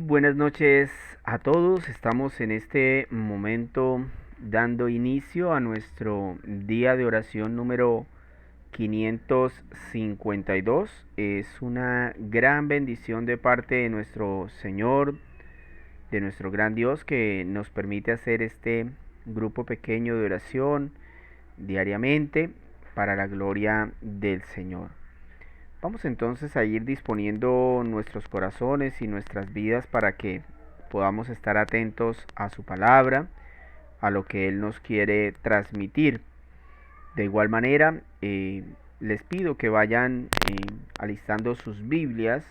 buenas noches a todos. Estamos en este momento dando inicio a nuestro día de oración número 552. Es una gran bendición de parte de nuestro Señor, de nuestro gran Dios, que nos permite hacer este grupo pequeño de oración diariamente para la gloria del Señor. Vamos entonces a ir disponiendo nuestros corazones y nuestras vidas para que podamos estar atentos a su palabra, a lo que Él nos quiere transmitir. De igual manera, les pido que vayan alistando sus Biblias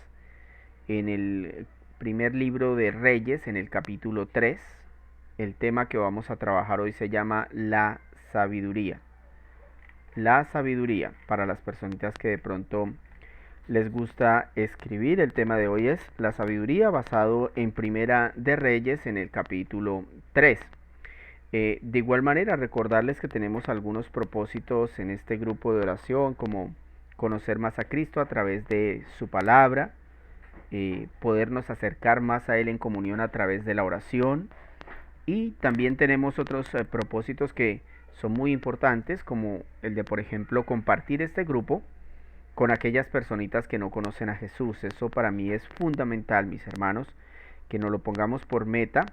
en el primer libro de Reyes, en el capítulo 3. El tema que vamos a trabajar hoy se llama la sabiduría. La sabiduría, para las personitas que de pronto les gusta escribir. El tema de hoy es la sabiduría, basado en Primera de Reyes en el capítulo 3. De igual manera, recordarles que tenemos algunos propósitos en este grupo de oración, como conocer más a Cristo a través de su palabra, podernos acercar más a Él en comunión a través de la oración, y también tenemos otros propósitos que son muy importantes, como el de, por ejemplo, compartir este grupo con aquellas personitas que no conocen a Jesús. Eso para mí es fundamental, mis hermanos, que nos lo pongamos por meta.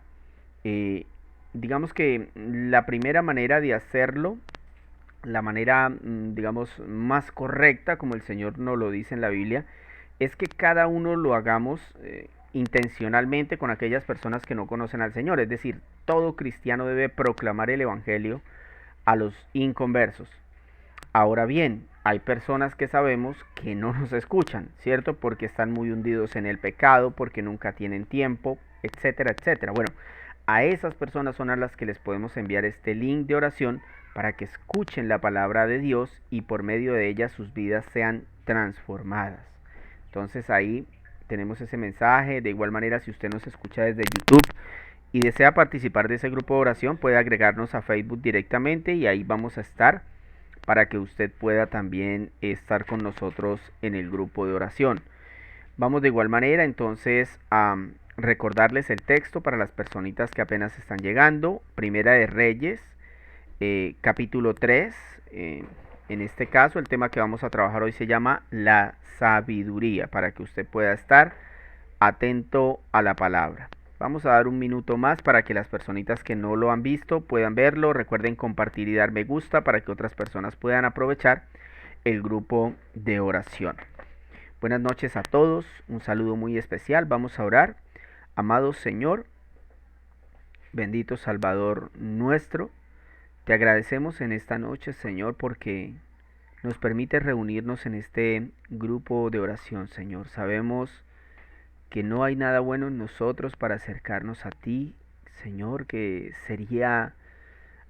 Digamos que la primera manera de hacerlo, la manera, digamos, más correcta, como el Señor nos lo dice en la Biblia, es que cada uno lo hagamos intencionalmente con aquellas personas que no conocen al Señor. Es decir, todo cristiano debe proclamar el Evangelio a los inconversos. Ahora bien, hay personas que sabemos que no nos escuchan, ¿cierto? Porque están muy hundidos en el pecado, porque nunca tienen tiempo, etcétera, etcétera. Bueno, a esas personas son a las que les podemos enviar este link de oración para que escuchen la palabra de Dios y por medio de ella sus vidas sean transformadas. Entonces ahí tenemos ese mensaje. De igual manera, si usted nos escucha desde YouTube y desea participar de ese grupo de oración, puede agregarnos a Facebook directamente y ahí vamos a estar para que usted pueda también estar con nosotros en el grupo de oración. Vamos de igual manera entonces a recordarles el texto para las personitas que apenas están llegando. Primera de Reyes, capítulo 3. En este caso el tema que vamos a trabajar hoy se llama la sabiduría, para que usted pueda estar atento a la palabra. Vamos a dar un minuto más para que las personitas que no lo han visto puedan verlo. Recuerden compartir y dar me gusta para que otras personas puedan aprovechar el grupo de oración. Buenas noches a todos, un saludo muy especial. Vamos a orar. Amado Señor, bendito Salvador nuestro, te agradecemos en esta noche, Señor, porque nos permite reunirnos en este grupo de oración, Señor. Sabemos que no hay nada bueno en nosotros para acercarnos a ti, Señor, que sería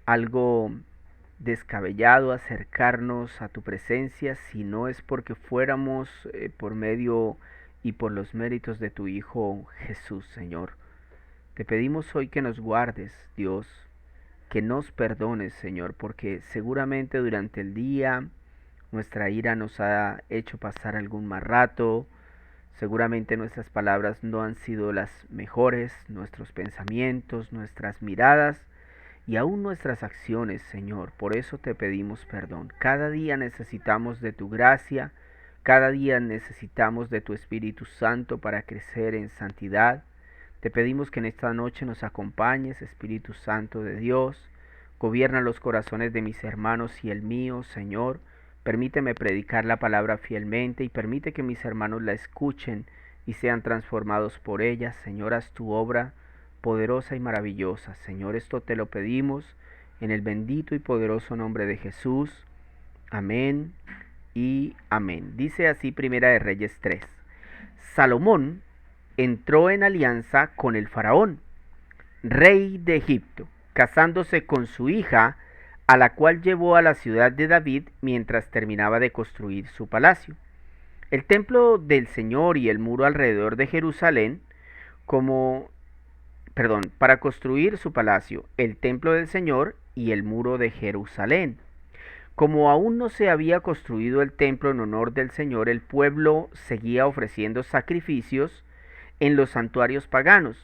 algo descabellado acercarnos a tu presencia si no es porque fuéramos por medio y por los méritos de tu Hijo Jesús, Señor. Te pedimos hoy que nos guardes, Dios, que nos perdones, Señor, porque seguramente durante el día nuestra ira nos ha hecho pasar algún mal rato. Seguramente nuestras palabras no han sido las mejores, nuestros pensamientos, nuestras miradas y aún nuestras acciones, Señor. Por eso te pedimos perdón. Cada día necesitamos de tu gracia, cada día necesitamos de tu Espíritu Santo para crecer en santidad. Te pedimos que en esta noche nos acompañes, Espíritu Santo de Dios. Gobierna los corazones de mis hermanos y el mío, Señor. Permíteme predicar la palabra fielmente y permite que mis hermanos la escuchen y sean transformados por ella. Señor, haz tu obra poderosa y maravillosa. Señor, esto te lo pedimos en el bendito y poderoso nombre de Jesús. Amén y amén. Dice así Primera de Reyes 3. Salomón entró en alianza con el faraón, rey de Egipto, casándose con su hija, a la cual llevó a la ciudad de David mientras terminaba de construir su palacio. El templo del Señor y el muro alrededor de Jerusalén, para construir su palacio, el templo del Señor y el muro de Jerusalén. Como aún no se había construido el templo en honor del Señor, el pueblo seguía ofreciendo sacrificios en los santuarios paganos.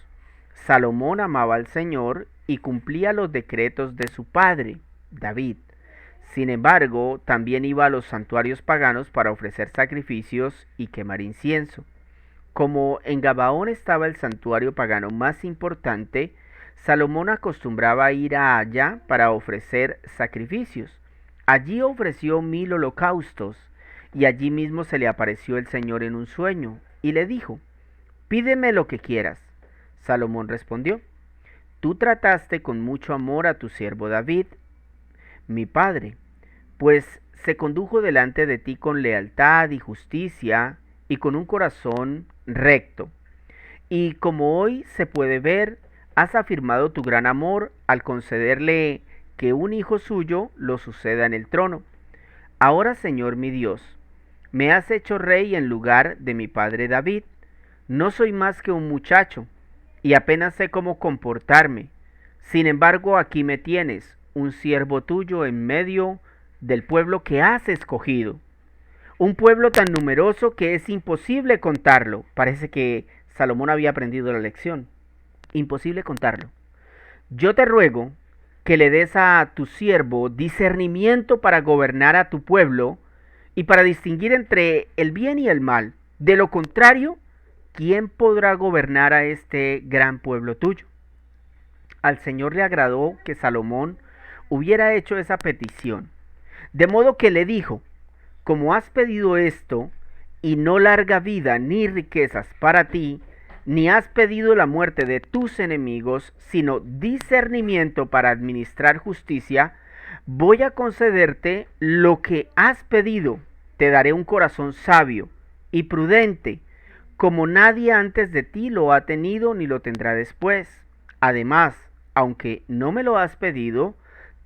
Salomón amaba al Señor y cumplía los decretos de su padre, David. Sin embargo, también iba a los santuarios paganos para ofrecer sacrificios y quemar incienso. Como en Gabaón estaba el santuario pagano más importante, Salomón acostumbraba ir allá para ofrecer sacrificios. Allí ofreció 1000 holocaustos, y allí mismo se le apareció el Señor en un sueño, y le dijo: Pídeme lo que quieras. Salomón respondió: Tú trataste con mucho amor a tu siervo David, mi padre, pues se condujo delante de ti con lealtad y justicia y con un corazón recto. Y como hoy se puede ver, has afirmado tu gran amor al concederle que un hijo suyo lo suceda en el trono. Ahora, Señor mi Dios, me has hecho rey en lugar de mi padre David. No soy más que un muchacho, y apenas sé cómo comportarme. Sin embargo, aquí me tienes, un siervo tuyo en medio del pueblo que has escogido. Un pueblo tan numeroso que es imposible contarlo. Parece que Salomón había aprendido la lección. Imposible contarlo. Yo te ruego que le des a tu siervo discernimiento para gobernar a tu pueblo y para distinguir entre el bien y el mal. De lo contrario, ¿quién podrá gobernar a este gran pueblo tuyo? Al Señor le agradó que Salomón hubiera hecho esa petición, de modo que le dijo: Como has pedido esto, y no larga vida ni riquezas para ti, ni has pedido la muerte de tus enemigos, sino discernimiento para administrar justicia, voy a concederte lo que has pedido. Te daré un corazón sabio y prudente, como nadie antes de ti lo ha tenido ni lo tendrá después. Además, aunque no me lo has pedido,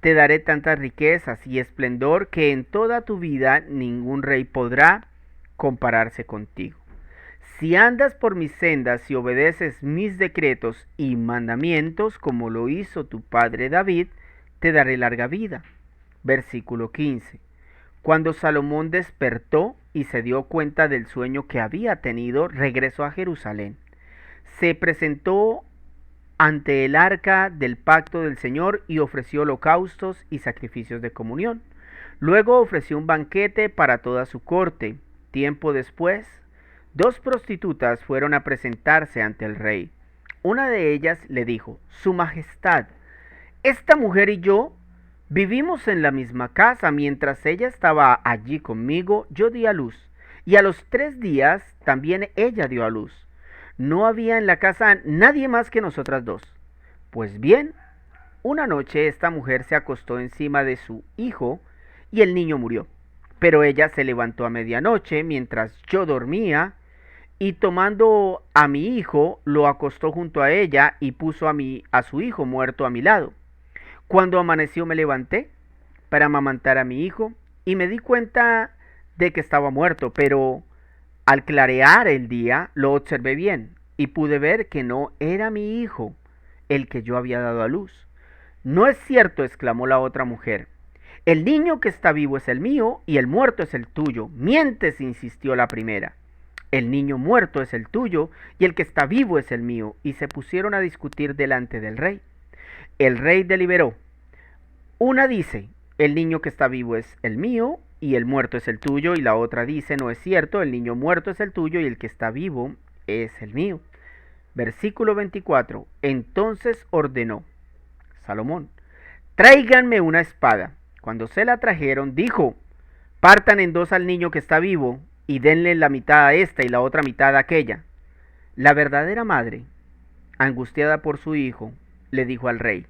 te daré tantas riquezas y esplendor que en toda tu vida ningún rey podrá compararse contigo. Si andas por mis sendas y obedeces mis decretos y mandamientos, como lo hizo tu padre David, te daré larga vida. Versículo 15. Cuando Salomón despertó y se dio cuenta del sueño que había tenido, regresó a Jerusalén. Se presentó ante el arca del pacto del Señor y ofreció holocaustos y sacrificios de comunión. Luego ofreció un banquete para toda su corte. Tiempo después, 2 prostitutas fueron a presentarse ante el rey. Una de ellas le dijo: Su Majestad, esta mujer y yo vivimos en la misma casa. Mientras ella estaba allí conmigo, yo di a luz, y a los 3 días también ella dio a luz. No había en la casa nadie más que nosotras dos. Pues bien, una noche esta mujer se acostó encima de su hijo y el niño murió. Pero ella se levantó a medianoche mientras yo dormía y tomando a mi hijo lo acostó junto a ella y puso a su hijo muerto a mi lado. Cuando amaneció me levanté para amamantar a mi hijo y me di cuenta de que estaba muerto, pero al clarear el día lo observé bien y pude ver que no era mi hijo el que yo había dado a luz. No es cierto, exclamó la otra mujer. El niño que está vivo es el mío y el muerto es el tuyo. Mientes, insistió la primera. El niño muerto es el tuyo y el que está vivo es el mío. Y se pusieron a discutir delante del rey. El rey deliberó. Una dice: el niño que está vivo es el mío y el muerto es el tuyo, y la otra dice: no es cierto, el niño muerto es el tuyo y el que está vivo es el mío. Versículo 24. Entonces ordenó Salomón: tráiganme una espada. Cuando se la trajeron, dijo: partan en dos al niño que está vivo y denle la mitad a esta y la otra mitad a aquella. La verdadera madre, angustiada por su hijo, le dijo al rey: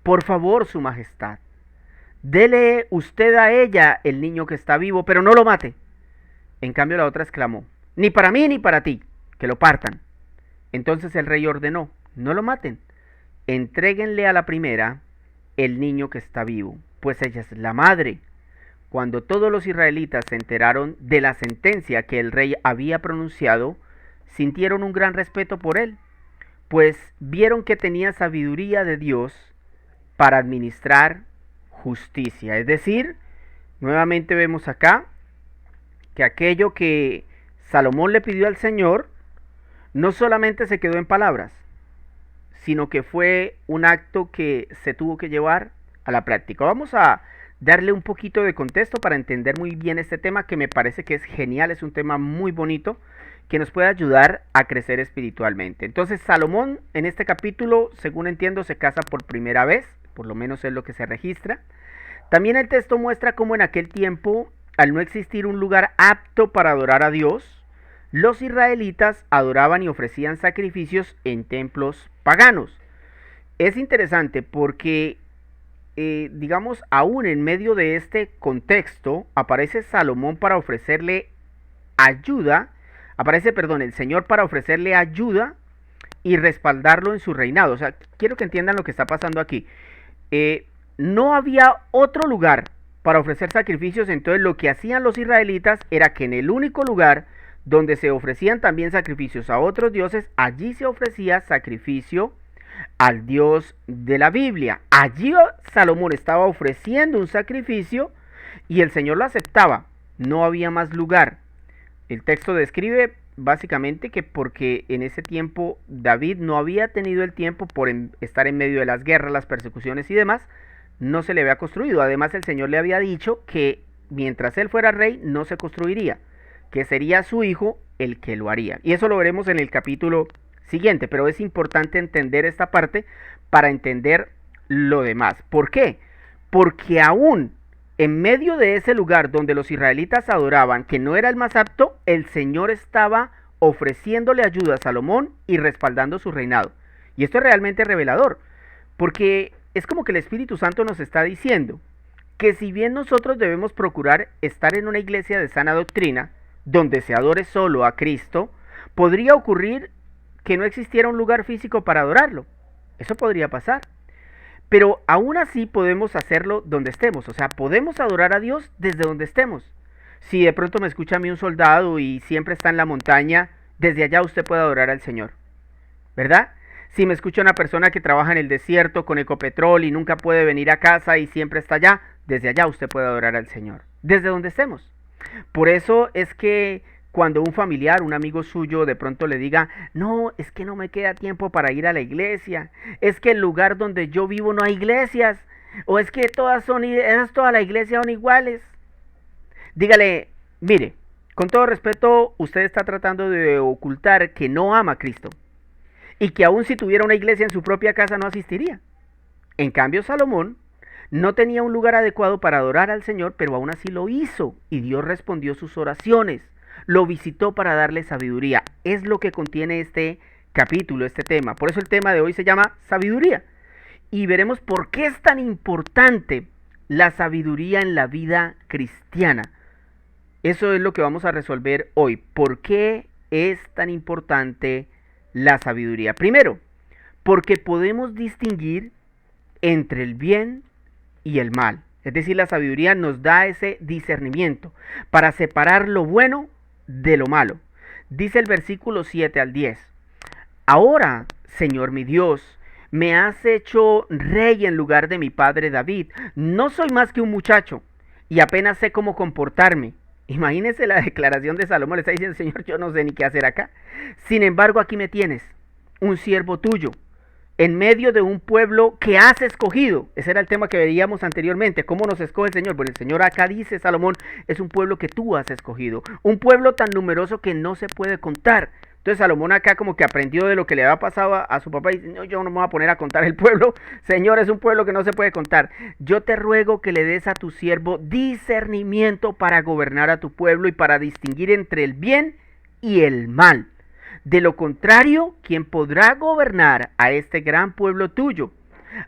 por favor, su majestad, dele usted a ella el niño que está vivo, pero no lo mate. En cambio la otra exclamó: ni para mí ni para ti, que lo partan. Entonces el rey ordenó: no lo maten, entréguenle a la primera el niño que está vivo, pues ella es la madre. Cuando todos los israelitas se enteraron de la sentencia que el rey había pronunciado, sintieron un gran respeto por él, pues vieron que tenía sabiduría de Dios para administrar justicia. Es decir, nuevamente vemos acá que aquello que Salomón le pidió al Señor no solamente se quedó en palabras, sino que fue un acto que se tuvo que llevar a la práctica. Vamos a darle un poquito de contexto para entender muy bien este tema que me parece que es genial, es un tema muy bonito que nos puede ayudar a crecer espiritualmente. Entonces Salomón en este capítulo, según entiendo, se casa por primera vez, por lo menos es lo que se registra. También el texto muestra cómo en aquel tiempo, al no existir un lugar apto para adorar a Dios, los israelitas adoraban y ofrecían sacrificios en templos paganos. Es interesante porque, digamos, aún en medio de este contexto, aparece Salomón para ofrecerle ayuda, el Señor para ofrecerle ayuda y respaldarlo en su reinado. O sea, quiero que entiendan lo que está pasando aquí. No había otro lugar para ofrecer sacrificios, entonces lo que hacían los israelitas era que en el único lugar donde se ofrecían también sacrificios a otros dioses, allí se ofrecía sacrificio al Dios de la Biblia. Allí Salomón estaba ofreciendo un sacrificio y el Señor lo aceptaba. No había más lugar. El texto describe básicamente que porque en ese tiempo David no había tenido el tiempo por estar en medio de las guerras, las persecuciones y demás, no se le había construido. Además el Señor le había dicho que mientras él fuera rey no se construiría, que sería su hijo el que lo haría. Y eso lo veremos en el capítulo siguiente, pero es importante entender esta parte para entender lo demás. ¿Por qué? Porque aún en medio de ese lugar donde los israelitas adoraban, que no era el más apto, el Señor estaba ofreciéndole ayuda a Salomón y respaldando su reinado. Y esto es realmente revelador, porque es como que el Espíritu Santo nos está diciendo que si bien nosotros debemos procurar estar en una iglesia de sana doctrina, donde se adore solo a Cristo, podría ocurrir que no existiera un lugar físico para adorarlo. Eso podría pasar. Pero aún así podemos hacerlo donde estemos. O sea, podemos adorar a Dios desde donde estemos. Si de pronto me escucha a mí un soldado y siempre está en la montaña, desde allá usted puede adorar al Señor. ¿Verdad? Si me escucha una persona que trabaja en el desierto con Ecopetrol y nunca puede venir a casa y siempre está allá, desde allá usted puede adorar al Señor. Desde donde estemos. Por eso es que cuando un familiar, un amigo suyo de pronto le diga, no, es que no me queda tiempo para ir a la iglesia, es que el lugar donde yo vivo no hay iglesias, o es que toda la iglesia son iguales. Dígale, mire, con todo respeto, usted está tratando de ocultar que no ama a Cristo, y que aun si tuviera una iglesia en su propia casa no asistiría. En cambio, Salomón no tenía un lugar adecuado para adorar al Señor, pero aún así lo hizo, y Dios respondió sus oraciones. Lo visitó para darle sabiduría. Es lo que contiene este capítulo, este tema. Por eso el tema de hoy se llama sabiduría. Y veremos por qué es tan importante la sabiduría en la vida cristiana. Eso es lo que vamos a resolver hoy. ¿Por qué es tan importante la sabiduría? Primero, porque podemos distinguir entre el bien y el mal. Es decir, la sabiduría nos da ese discernimiento para separar lo bueno de lo malo. Dice el versículo 7 al 10. Ahora, Señor mi Dios, me has hecho rey en lugar de mi padre David. No soy más que un muchacho y apenas sé cómo comportarme. Imagínense la declaración de Salomón. Le está diciendo, Señor, yo no sé ni qué hacer acá. Sin embargo, aquí me tienes, un siervo tuyo, en medio de un pueblo que has escogido. Ese era el tema que veíamos anteriormente. ¿Cómo nos escoge el Señor? Bueno, el Señor acá dice, Salomón, es un pueblo que tú has escogido. Un pueblo tan numeroso que no se puede contar. Entonces Salomón acá como que aprendió de lo que le había pasado a su papá y dice, no, yo no me voy a poner a contar el pueblo. Señor, es un pueblo que no se puede contar. Yo te ruego que le des a tu siervo discernimiento para gobernar a tu pueblo y para distinguir entre el bien y el mal. De lo contrario, ¿quién podrá gobernar a este gran pueblo tuyo?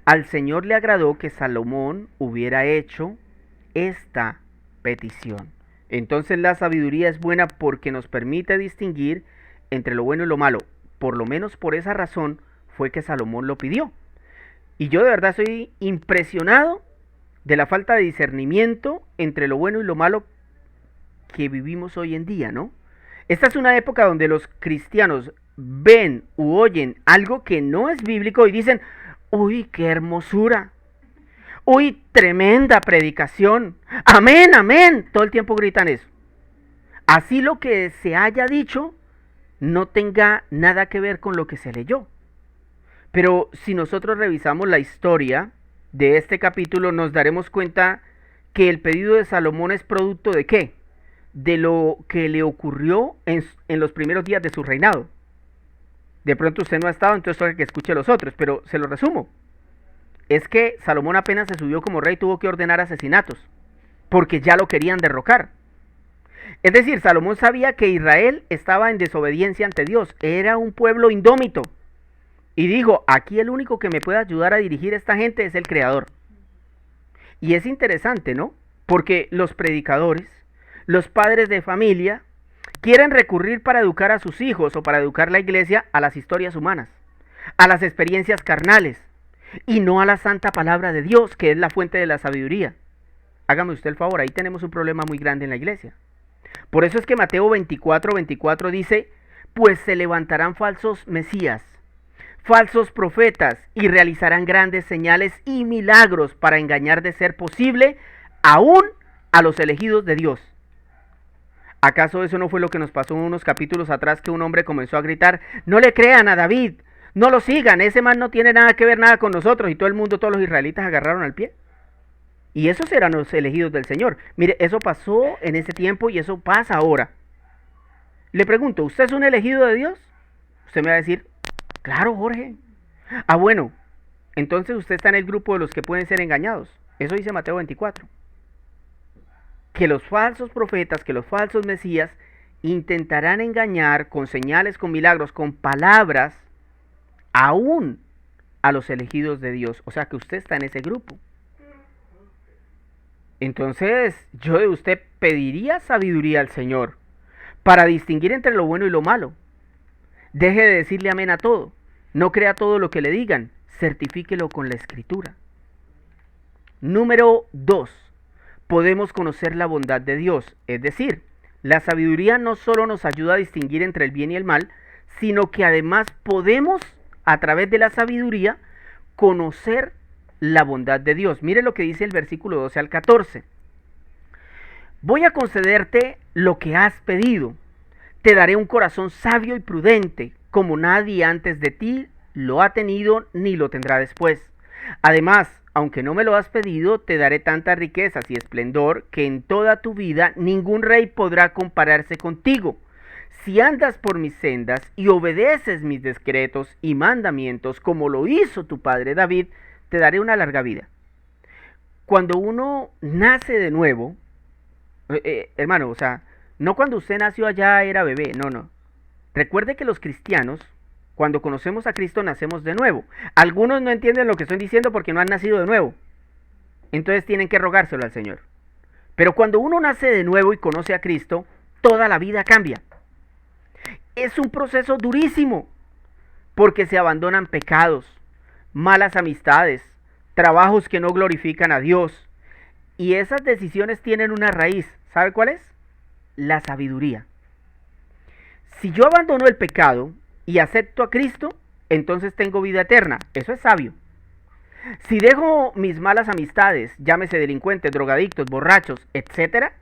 Al Señor le agradó que Salomón hubiera hecho esta petición. Entonces la sabiduría es buena porque nos permite distinguir entre lo bueno y lo malo. Por lo menos por esa razón fue que Salomón lo pidió. Y yo de verdad estoy impresionado de la falta de discernimiento entre lo bueno y lo malo que vivimos hoy en día, ¿no? Esta es una época donde los cristianos ven u oyen algo que no es bíblico y dicen, uy, qué hermosura, uy, tremenda predicación, amén, amén, todo el tiempo gritan eso. Así lo que se haya dicho no tenga nada que ver con lo que se leyó. Pero si nosotros revisamos la historia de este capítulo, nos daremos cuenta que el pedido de Salomón es producto de ¿qué? De lo que le ocurrió en los primeros días de su reinado. De pronto usted no ha estado, entonces toca que escuche a los otros, pero se lo resumo. Es que Salomón apenas se subió como rey, tuvo que ordenar asesinatos, porque ya lo querían derrocar. Es decir, Salomón sabía que Israel estaba en desobediencia ante Dios, era un pueblo indómito. Y dijo, aquí el único que me puede ayudar a dirigir a esta gente es el Creador. Y es interesante, ¿no? Porque los predicadores, los padres de familia, quieren recurrir para educar a sus hijos o para educar la iglesia a las historias humanas, a las experiencias carnales, y no a la santa palabra de Dios, que es la fuente de la sabiduría. Hágame usted el favor, ahí tenemos un problema muy grande en la iglesia. Por eso es que Mateo 24 dice, pues se levantarán falsos mesías, falsos profetas, y realizarán grandes señales y milagros para engañar de ser posible aún a los elegidos de Dios. ¿Acaso eso no fue lo que nos pasó unos capítulos atrás, que un hombre comenzó a gritar, no le crean a David, no lo sigan, ese man no tiene nada que ver nada con nosotros, y todo el mundo, todos los israelitas agarraron al pie? Y esos eran los elegidos del Señor. Mire, eso pasó en ese tiempo y eso pasa ahora. Le pregunto, ¿usted es un elegido de Dios? Usted me va a decir, claro, Jorge. Ah, bueno, entonces usted está en el grupo de los que pueden ser engañados. Eso dice Mateo 24. Que los falsos profetas, que los falsos mesías intentarán engañar con señales, con milagros, con palabras, aún a los elegidos de Dios. O sea que usted está en ese grupo. Entonces yo de usted pediría sabiduría al Señor para distinguir entre lo bueno y lo malo. Deje de decirle amén a todo. No crea todo lo que le digan. Certifíquelo con la Escritura. Número 2. Podemos conocer la bondad de Dios. Es decir, la sabiduría no solo nos ayuda a distinguir entre el bien y el mal, sino que además podemos, a través de la sabiduría, conocer la bondad de Dios. Mire lo que dice el versículo 12 al 14. Voy a concederte lo que has pedido. Te daré un corazón sabio y prudente, como nadie antes de ti lo ha tenido ni lo tendrá después. Además, aunque no me lo has pedido, te daré tantas riquezas y esplendor que en toda tu vida ningún rey podrá compararse contigo. Si andas por mis sendas y obedeces mis decretos y mandamientos, como lo hizo tu padre David, te daré una larga vida. Cuando uno nace de nuevo, hermano, o sea, no cuando usted nació allá era bebé, no. Recuerde que los cristianos, cuando conocemos a Cristo, nacemos de nuevo. Algunos no entienden lo que estoy diciendo porque no han nacido de nuevo. Entonces tienen que rogárselo al Señor. Pero cuando uno nace de nuevo y conoce a Cristo, toda la vida cambia. Es un proceso durísimo porque se abandonan pecados, malas amistades, trabajos que no glorifican a Dios. Y esas decisiones tienen una raíz. ¿Sabe cuál es? La sabiduría. Si yo abandono el pecado y acepto a Cristo, entonces tengo vida eterna. Eso es sabio. Si dejo mis malas amistades, llámese delincuentes, drogadictos, borrachos, etcétera,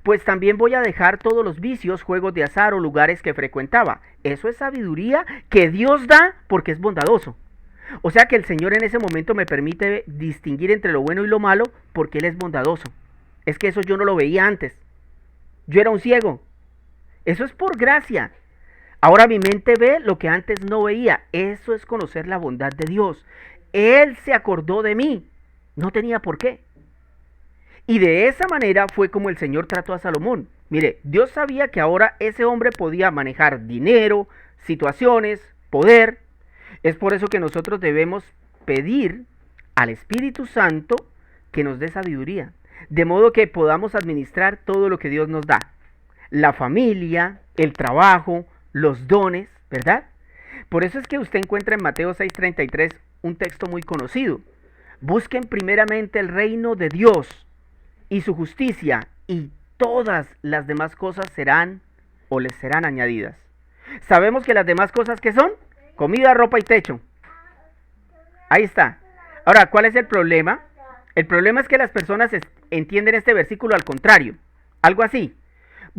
pues también voy a dejar todos los vicios, juegos de azar o lugares que frecuentaba. Eso es sabiduría que Dios da porque es bondadoso. O sea que el Señor en ese momento me permite distinguir entre lo bueno y lo malo porque Él es bondadoso. Es que eso yo no lo veía antes. Yo era un ciego. Eso es por gracia. Ahora mi mente ve lo que antes no veía. Eso es conocer la bondad de Dios. Él se acordó de mí. No tenía por qué. Y de esa manera fue como el Señor trató a Salomón. Mire, Dios sabía que ahora ese hombre podía manejar dinero, situaciones, poder. Es por eso que nosotros debemos pedir al Espíritu Santo que nos dé sabiduría, de modo que podamos administrar todo lo que Dios nos da. La familia, el trabajo, los dones, ¿verdad? Por eso es que usted encuentra en Mateo 6:33 un texto muy conocido. Busquen primeramente el reino de Dios y su justicia, y todas las demás cosas serán o les serán añadidas. Sabemos que las demás cosas, ¿qué son? Comida, ropa y techo. Ahí está. Ahora, ¿cuál es el problema? El problema es que las personas entienden este versículo al contrario. Algo así.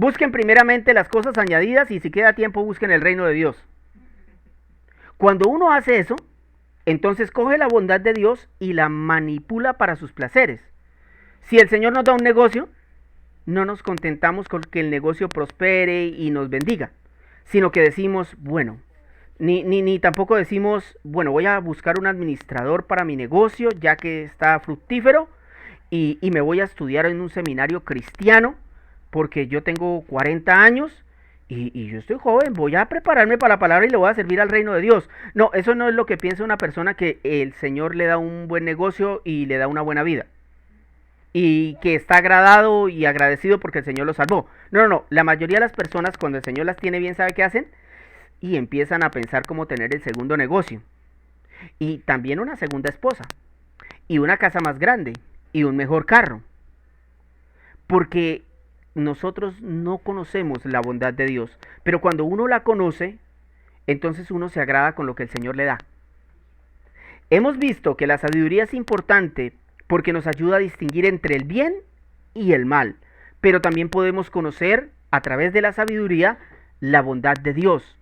Busquen primeramente las cosas añadidas y si queda tiempo busquen el reino de Dios. Cuando uno hace eso, entonces coge la bondad de Dios y la manipula para sus placeres. Si el Señor nos da un negocio, no nos contentamos con que el negocio prospere y nos bendiga, sino que decimos, bueno, ni tampoco decimos, bueno, voy a buscar un administrador para mi negocio ya que está fructífero y me voy a estudiar en un seminario cristiano porque yo tengo 40 años y yo estoy joven, voy a prepararme para la palabra y le voy a servir al reino de Dios. No, eso no es lo que piensa una persona que el Señor le da un buen negocio y le da una buena vida. Y que está agradado y agradecido porque el Señor lo salvó. No, no, no. La mayoría de las personas cuando el Señor las tiene bien, ¿sabe qué hacen? Y empiezan a pensar cómo tener el segundo negocio. Y también una segunda esposa. Y una casa más grande. Y un mejor carro. Porque nosotros no conocemos la bondad de Dios. Pero cuando uno la conoce, entonces uno se agrada con lo que el Señor le da. Hemos visto que la sabiduría es importante porque nos ayuda a distinguir entre el bien y el mal. Pero también podemos conocer a través de la sabiduría la bondad de Dios.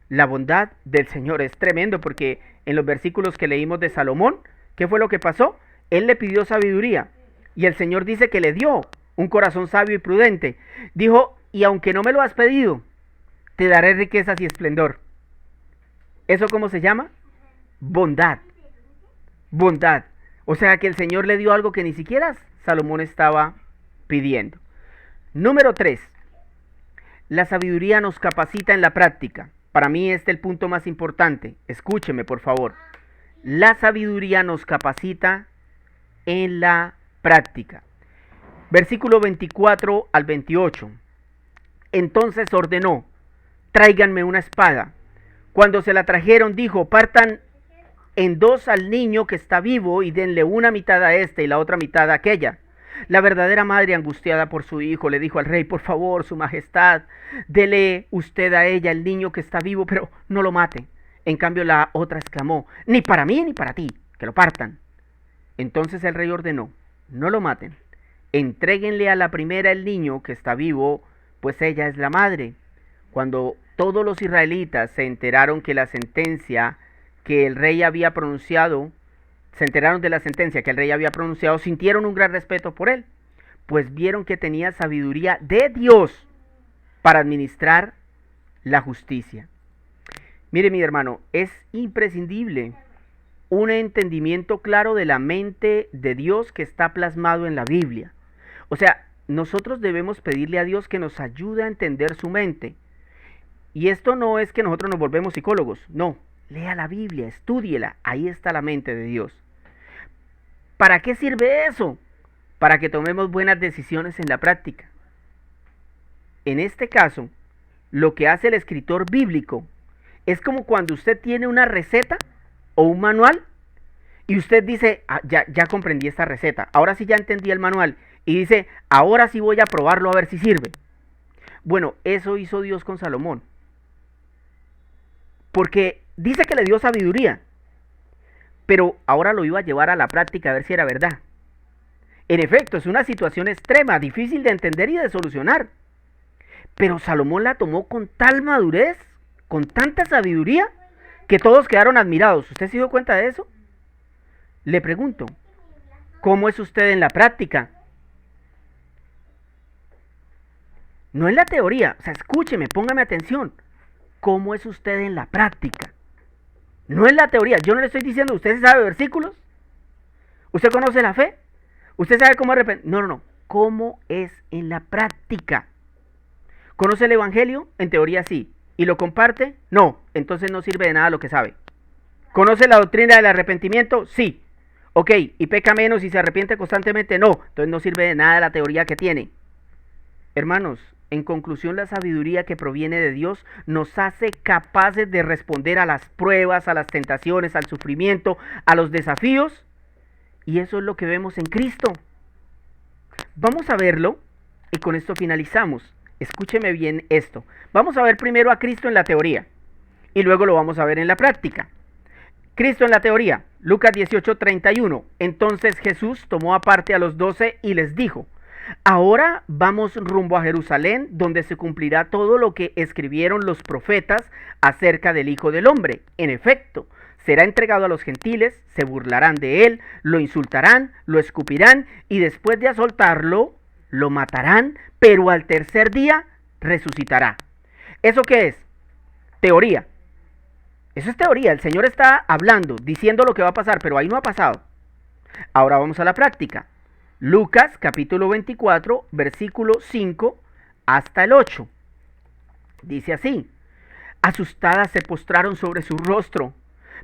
La bondad del Señor es tremendo porque en los versículos que leímos de Salomón, ¿qué fue lo que pasó? Él le pidió sabiduría y el Señor dice que le dio un corazón sabio y prudente. Dijo, y aunque no me lo has pedido, te daré riquezas y esplendor. ¿Eso cómo se llama? Bondad. Bondad. O sea que el Señor le dio algo que ni siquiera Salomón estaba pidiendo. Número 3. La sabiduría nos capacita en la práctica. Para mí este es el punto más importante. Escúcheme, por favor. La sabiduría nos capacita en la práctica. Versículo 24 al 28. Entonces ordenó, tráiganme una espada. Cuando se la trajeron, dijo, partan en dos al niño que está vivo y denle una mitad a este y la otra mitad a aquella. La verdadera madre, angustiada por su hijo, le dijo al rey, por favor, su majestad, dele usted a ella el niño que está vivo, pero no lo mate. En cambio la otra exclamó, ni para mí ni para ti, que lo partan. Entonces el rey ordenó, no lo maten, entréguenle a la primera el niño que está vivo, pues ella es la madre. Cuando todos los israelitas se enteraron que la sentencia que el rey había pronunciado, se enteraron de la sentencia que el rey había pronunciado, sintieron un gran respeto por él, pues vieron que tenía sabiduría de Dios para administrar la justicia. Mire, mi hermano, es imprescindible un entendimiento claro de la mente de Dios que está plasmado en la Biblia. O sea, nosotros debemos pedirle a Dios que nos ayude a entender su mente. Y esto no es que nosotros nos volvemos psicólogos, no. Lea la Biblia, estúdiela, ahí está la mente de Dios. ¿Para qué sirve eso? Para que tomemos buenas decisiones en la práctica. En este caso, lo que hace el escritor bíblico es como cuando usted tiene una receta o un manual y usted dice, ya comprendí esta receta, ahora sí ya entendí el manual y dice, ahora sí voy a probarlo a ver si sirve. Bueno, eso hizo Dios con Salomón. Porque dice que le dio sabiduría, pero ahora lo iba a llevar a la práctica a ver si era verdad. En efecto, es una situación extrema, difícil de entender y de solucionar. Pero Salomón la tomó con tal madurez, con tanta sabiduría, que todos quedaron admirados. ¿Usted se dio cuenta de eso? Le pregunto, ¿cómo es usted en la práctica? No en la teoría, o sea, escúcheme, póngame atención. ¿Cómo es usted en la práctica? No en la teoría, yo no le estoy diciendo, ¿usted sabe versículos? ¿Usted conoce la fe? ¿Usted sabe cómo arrepentir? No, no, no. ¿Cómo es en la práctica? ¿Conoce el Evangelio? En teoría sí. ¿Y lo comparte? No. Entonces no sirve de nada lo que sabe. ¿Conoce la doctrina del arrepentimiento? Sí. Ok. ¿Y peca menos y se arrepiente constantemente? No. Entonces no sirve de nada la teoría que tiene. Hermanos, en conclusión, la sabiduría que proviene de Dios nos hace capaces de responder a las pruebas, a las tentaciones, al sufrimiento, a los desafíos. Y eso es lo que vemos en Cristo. Vamos a verlo y con esto finalizamos. Escúcheme bien esto. Vamos a ver primero a Cristo en la teoría y luego lo vamos a ver en la práctica. Cristo en la teoría, Lucas 18:31. Entonces Jesús tomó aparte a los 12 y les dijo, Ahora vamos rumbo a Jerusalén, donde se cumplirá todo lo que escribieron los profetas acerca del Hijo del Hombre. En efecto, será entregado a los gentiles, se burlarán de él, lo insultarán, lo escupirán y después de azotarlo, lo matarán, pero al tercer día resucitará. ¿Eso qué es? Teoría. Eso es teoría. El Señor está hablando, diciendo lo que va a pasar, pero ahí no ha pasado. Ahora vamos a la práctica. Lucas capítulo 24, versículo 5 hasta el 8. Dice así: asustadas se postraron sobre su rostro,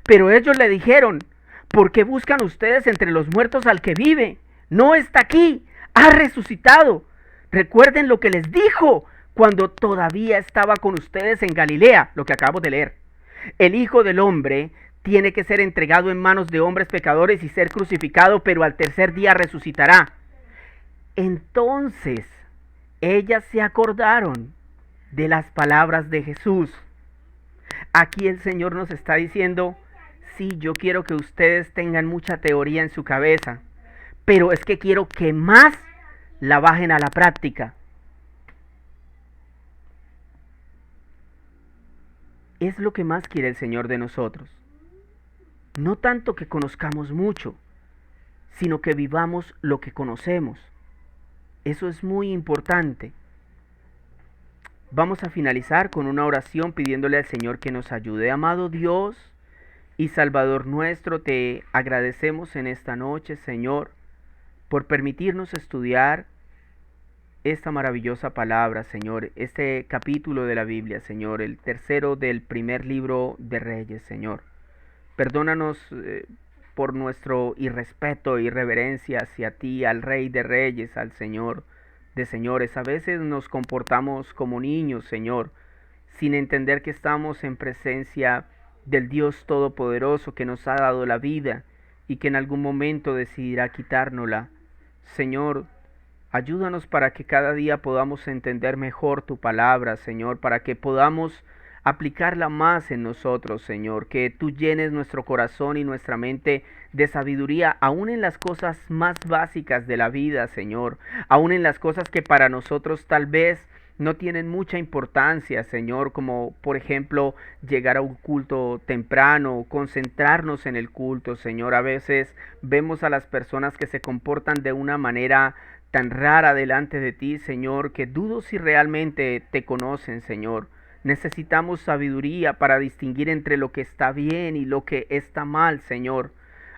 pero ellos le dijeron: ¿por qué buscan ustedes entre los muertos al que vive? No está aquí, ha resucitado. Recuerden lo que les dijo cuando todavía estaba con ustedes en Galilea, lo que acabamos de leer. El Hijo del Hombre tiene que ser entregado en manos de hombres pecadores y ser crucificado, pero al tercer día resucitará. Entonces, ellas se acordaron de las palabras de Jesús. Aquí el Señor nos está diciendo: sí, yo quiero que ustedes tengan mucha teoría en su cabeza, pero es que quiero que más la bajen a la práctica. Es lo que más quiere el Señor de nosotros. No tanto que conozcamos mucho, sino que vivamos lo que conocemos. Eso es muy importante. Vamos a finalizar con una oración pidiéndole al Señor que nos ayude. Amado Dios y Salvador nuestro, te agradecemos en esta noche, Señor, por permitirnos estudiar esta maravillosa palabra, Señor, este capítulo de la Biblia, Señor, el tercero del primer libro de Reyes, Señor. Perdónanos por nuestro irrespeto e irreverencia hacia ti, al Rey de Reyes, al Señor de señores. A veces nos comportamos como niños, Señor, sin entender que estamos en presencia del Dios Todopoderoso que nos ha dado la vida y que en algún momento decidirá quitárnosla. Señor, ayúdanos para que cada día podamos entender mejor tu palabra, Señor, para que podamos aplicarla más en nosotros, Señor, que tú llenes nuestro corazón y nuestra mente de sabiduría, aún en las cosas más básicas de la vida, Señor, aún en las cosas que para nosotros tal vez no tienen mucha importancia, Señor, como por ejemplo llegar a un culto temprano, concentrarnos en el culto, Señor. A veces vemos a las personas que se comportan de una manera tan rara delante de ti, Señor, que dudo si realmente te conocen, Señor. Necesitamos sabiduría para distinguir entre lo que está bien y lo que está mal, Señor.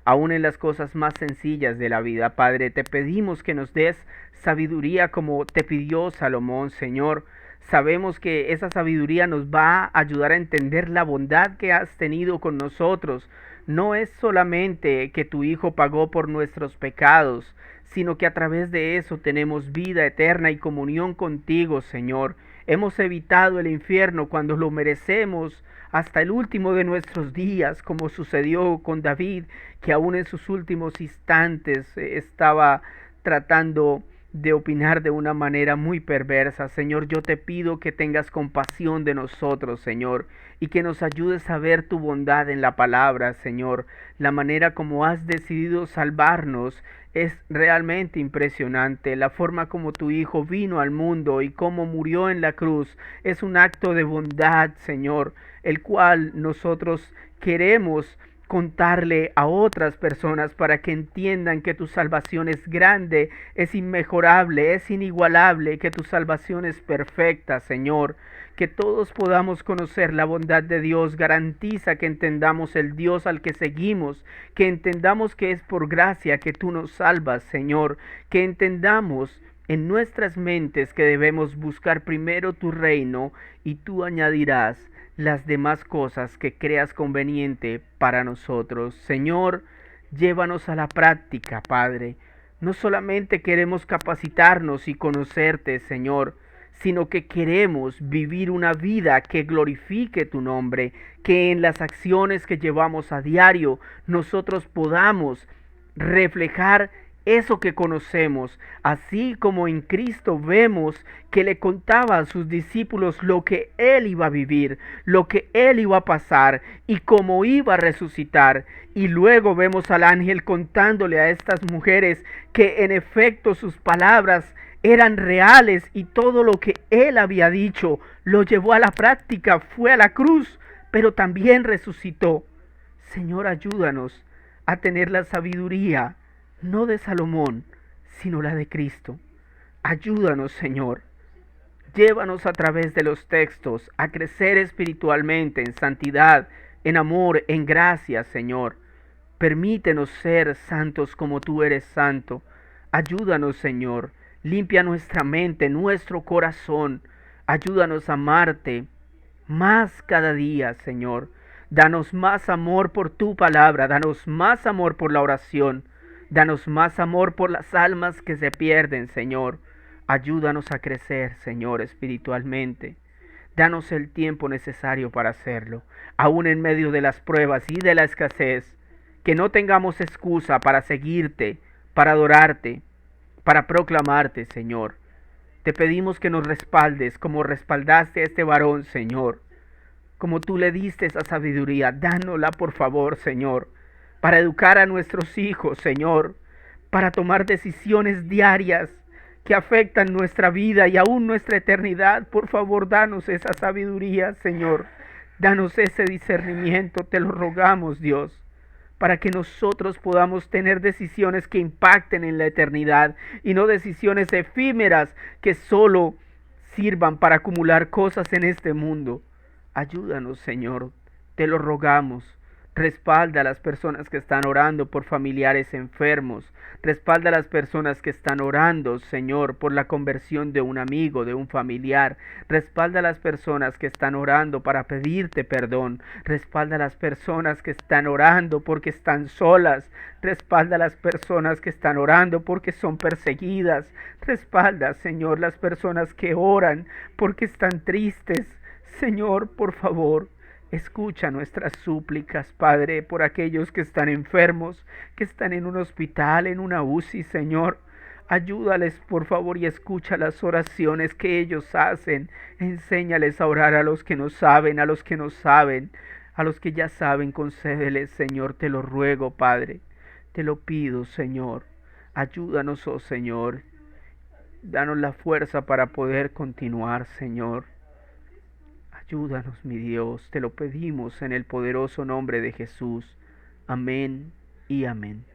Aún en las cosas más sencillas de la vida, Padre, te pedimos que nos des sabiduría como te pidió Salomón, Señor. Sabemos que esa sabiduría nos va a ayudar a entender la bondad que has tenido con nosotros. No es solamente que tu Hijo pagó por nuestros pecados, sino que a través de eso tenemos vida eterna y comunión contigo, Señor. Hemos evitado el infierno cuando lo merecemos hasta el último de nuestros días, como sucedió con David, que aún en sus últimos instantes estaba tratando de opinar de una manera muy perversa. Señor, yo te pido que tengas compasión de nosotros, Señor, y que nos ayudes a ver tu bondad en la palabra, Señor. La manera como has decidido salvarnos es realmente impresionante. La forma como tu Hijo vino al mundo y cómo murió en la cruz es un acto de bondad, Señor, el cual nosotros queremos contarle a otras personas para que entiendan que tu salvación es grande, es inmejorable, es inigualable, que tu salvación es perfecta, Señor. Que todos podamos conocer la bondad de Dios garantiza que entendamos el Dios al que seguimos, que entendamos que es por gracia que tú nos salvas, Señor, que entendamos en nuestras mentes que debemos buscar primero tu reino y tú añadirás las demás cosas que creas conveniente para nosotros. Señor, llévanos a la práctica, Padre. No solamente queremos capacitarnos y conocerte, Señor, sino que queremos vivir una vida que glorifique tu nombre, que en las acciones que llevamos a diario nosotros podamos reflejar eso que conocemos, así como en Cristo vemos que le contaba a sus discípulos lo que Él iba a vivir, lo que Él iba a pasar y cómo iba a resucitar. Y luego vemos al ángel contándole a estas mujeres que en efecto sus palabras eran reales y todo lo que Él había dicho lo llevó a la práctica, fue a la cruz, pero también resucitó. Señor, ayúdanos a tener la sabiduría, no de Salomón, sino la de Cristo. Ayúdanos, Señor. Llévanos a través de los textos a crecer espiritualmente en santidad, en amor, en gracia, Señor. Permítenos ser santos como tú eres santo. Ayúdanos, Señor. Limpia nuestra mente, nuestro corazón. Ayúdanos a amarte más cada día, Señor. Danos más amor por tu palabra. Danos más amor por la oración. Danos más amor por las almas que se pierden, Señor. Ayúdanos a crecer, Señor, espiritualmente. Danos el tiempo necesario para hacerlo, aún en medio de las pruebas y de la escasez. Que no tengamos excusa para seguirte, para adorarte, para proclamarte, Señor. Te pedimos que nos respaldes como respaldaste a este varón, Señor. Como tú le diste esa sabiduría, dánosla por favor, Señor, para educar a nuestros hijos, Señor, para tomar decisiones diarias que afectan nuestra vida y aún nuestra eternidad. Por favor, danos esa sabiduría, Señor. Danos ese discernimiento, te lo rogamos, Dios, para que nosotros podamos tener decisiones que impacten en la eternidad y no decisiones efímeras que solo sirvan para acumular cosas en este mundo. Ayúdanos, Señor, te lo rogamos. Respalda a las personas que están orando por familiares enfermos. Respalda a las personas que están orando, Señor, por la conversión de un amigo, de un familiar. Respalda a las personas que están orando para pedirte perdón. Respalda a las personas que están orando porque están solas. Respalda a las personas que están orando porque son perseguidas. Respalda, Señor, las personas que oran porque están tristes. Señor, por favor, escucha nuestras súplicas, Padre, por aquellos que están enfermos, que están en un hospital, en una UCI, Señor. Ayúdales, por favor, y escucha las oraciones que ellos hacen. Enséñales a orar a los que no saben, a los que no saben, a los que ya saben, concédeles, Señor, te lo ruego, Padre. Te lo pido, Señor. Ayúdanos, oh Señor. Danos la fuerza para poder continuar, Señor. Ayúdanos, mi Dios, te lo pedimos en el poderoso nombre de Jesús. Amén y amén.